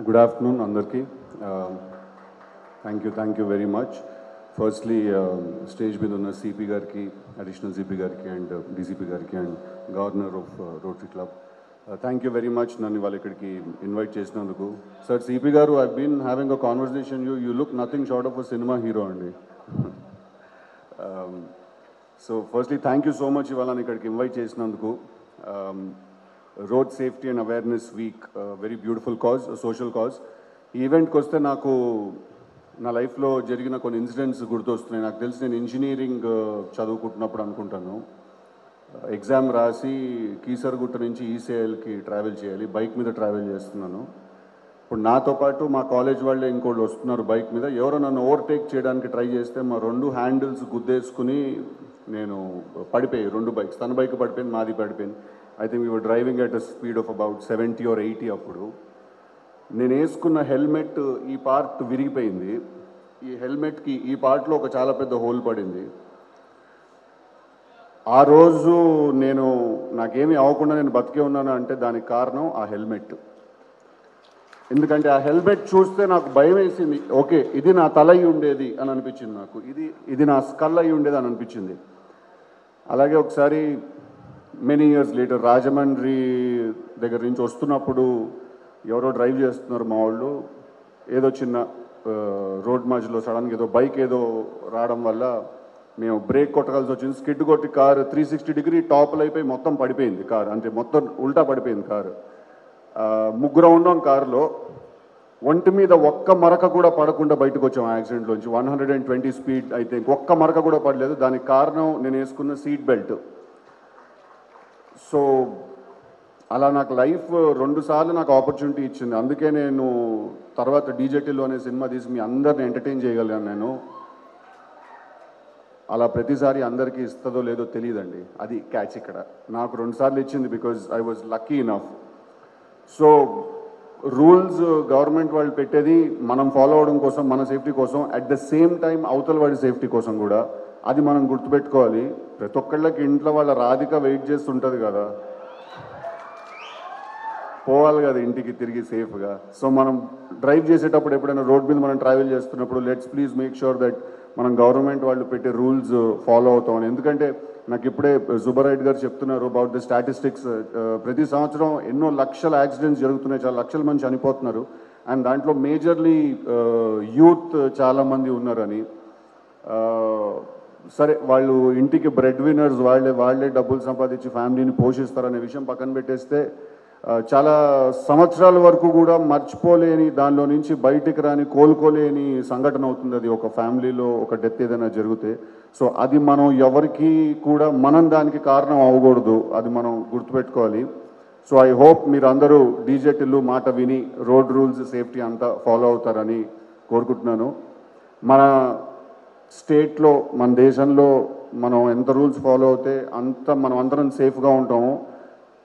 Good afternoon, Andarki. Thank you very much. Firstly, stage మీద ఉన్న CP గారికి, additional CP గారికి and DCP గారికి and Governor of Rotary Club. Thank you very much నన్ను వాళ్ళు ఇక్కడికి ఇన్వైట్ చేసినందుకు. Sir, CP గారు, I've been having a conversation. You look nothing short of a cinema hero అండి. So firstly, thank you so much ఇవాళ ఇక్కడికి invite చేసినందుకు. Road safety and awareness week, very beautiful cause, social cause. ఈ ఈవెంట్కి వస్తే నాకు నా లైఫ్లో జరిగిన కొన్ని ఇన్సిడెంట్స్ గుర్తొస్తున్నాయి. నాకు తెలిసి నేను ఇంజనీరింగ్ చదువుకుంటున్నప్పుడు అనుకుంటాను, ఎగ్జామ్ రాసి కీసరగుట్ట నుంచి ఈసీఐఎల్కి ట్రావెల్ చేయాలి, బైక్ మీద ట్రావెల్ చేస్తున్నాను. ఇప్పుడు నాతో పాటు మా కాలేజ్ వాళ్ళే ఇంకోళ్ళు వస్తున్నారు బైక్ మీద. ఎవరో నన్ను ఓవర్టేక్ చేయడానికి ట్రై చేస్తే మా రెండు హ్యాండిల్స్ గుద్దేసుకుని నేను పడిపోయి, రెండు బైక్స్, తన బైక్ పడిపోయింది, మాది పడిపోయింది. I think we were driving at a speed of about 70 or 80. అప్పుడు నేను వేసుకున్న హెల్మెట్ ఈ పార్ట్ విరిగిపోయింది. ఈ హెల్మెట్కి ఈ పార్ట్లో ఒక చాలా పెద్ద హోల్ పడింది. ఆ రోజు నాకేమీ అవ్వకుండా నేను బతికే ఉన్నాను అంటే దానికి కారణం ఆ హెల్మెట్. ఎందుకంటే ఆ హెల్మెట్ చూస్తే నాకు భయం వేసింది. ఓకే, ఇది నా తల అయి ఉండేది అని అనిపించింది నాకు, ఇది నా స్కల్ అయి ఉండేది అని అనిపించింది. అలాగే ఒకసారి మెనీ ఇయర్స్ లేటర్ రాజమండ్రి దగ్గర నుంచి వస్తున్నప్పుడు ఎవరో డ్రైవ్ చేస్తున్నారు మా వాళ్ళు. ఏదో చిన్న రోడ్ మధ్యలో సడన్గా ఏదో బైక్ ఏదో రావడం వల్ల మేము బ్రేక్ కొట్టగలిసి వచ్చింది. స్కిడ్ కొట్టి కారు 360 degree టాప్లు అయిపోయి మొత్తం పడిపోయింది కారు, అంటే మొత్తం ఉల్టా పడిపోయింది కారు. ముగ్గురం ఉన్నాం కారులో. ఒంటి మీద ఒక్క మరక కూడా పడకుండా బయటకు వచ్చాం యాక్సిడెంట్లోంచి. 120 స్పీడ్ అయితే ఒక్క మరక కూడా పడలేదు. దానికి కారణం నేను వేసుకున్న సీట్ బెల్ట్. సో అలా నాకు లైఫ్ 2 సార్లు నాకు ఆపర్చునిటీ ఇచ్చింది. అందుకే నేను తర్వాత డీజేటీలో అనే సినిమా తీసి మీ అందరిని ఎంటర్టైన్ చేయగలిగాను. నేను అలా ప్రతిసారి అందరికీ ఇస్తుందో లేదో తెలియదండి, అది క్యాచ్ ఇక్కడ. నాకు 2 సార్లు ఇచ్చింది because I was lucky enough. So rules government వాళ్ళు పెట్టేది మనం ఫాలో అవడం కోసం, మన సేఫ్టీ కోసం, అట్ ద సేమ్ టైం అవతల వాడి సేఫ్టీ కోసం కూడా. అది మనం గుర్తుపెట్టుకోవాలి. ప్రతి ఒక్కళ్ళకి ఇంట్లో వాళ్ళ రాధిక వెయిట్ చేస్తుంటుంది కదా, పోవాలి కదా ఇంటికి తిరిగి సేఫ్గా. సో మనం డ్రైవ్ చేసేటప్పుడు ఎప్పుడైనా రోడ్ మీద మనం ట్రావెల్ చేస్తున్నప్పుడు let's please make sure that మనం గవర్నమెంట్ వాళ్ళు పెట్టే రూల్స్ ఫాలో అవుతామని. ఎందుకంటే నాకు ఇప్పుడే సుబ్బారెడ్డి గారు చెప్తున్నారు అబౌట్ ద స్టాటిస్టిక్స్. ప్రతి సంవత్సరం ఎన్నో లక్షల యాక్సిడెంట్స్ జరుగుతున్నాయి, చాలా లక్షల మంది చనిపోతున్నారు. అండ్ దాంట్లో మేజర్లీ యూత్ చాలామంది ఉన్నారని. సరే, వాళ్ళు ఇంటికి బ్రెడ్ విన్నర్స్, వాళ్ళే డబ్బులు సంపాదించి ఫ్యామిలీని పోషిస్తారనే విషయం పక్కన పెట్టేస్తే, చాలా సంవత్సరాల వరకు కూడా మర్చిపోలేని, దానిలో నుంచి బయటికి రాని, కోలుకోలేని సంఘటన అవుతుంది అది. ఒక ఫ్యామిలీలో ఒక డెత్ ఏదైనా జరిగితే. సో అది మనం ఎవరికి కూడా దానికి కారణం అవ్వకూడదు, అది మనం గుర్తుపెట్టుకోవాలి. సో ఐ హోప్ మీరు అందరూ డీజేటీలు మాట విని రోడ్ రూల్స్, సేఫ్టీ అంతా ఫాలో అవుతారని కోరుకుంటున్నాను. మన స్టేట్లో, మన దేశంలో మనం ఎంత రూల్స్ ఫాలో అవుతే అంత మనం అందరం సేఫ్గా ఉంటాము.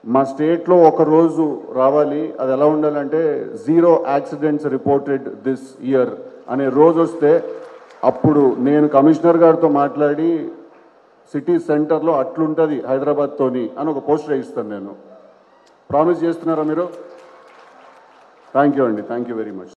మా స్టేట్లో ఒక రోజు రావాలి, అది ఎలా ఉండాలంటే 0 accidents రిపోర్టెడ్ దిస్ ఇయర్ అనే రోజు వస్తే అప్పుడు నేను కమిషనర్ గారితో మాట్లాడి సిటీ సెంటర్లో అట్లుంటుంది హైదరాబాద్తోని అని ఒక పోస్టర్ వేయిస్తాను. నేను ప్రామిస్ చేస్తున్నారా మీరు? థ్యాంక్ యూ అండి, థ్యాంక్ యూ వెరీ మచ్.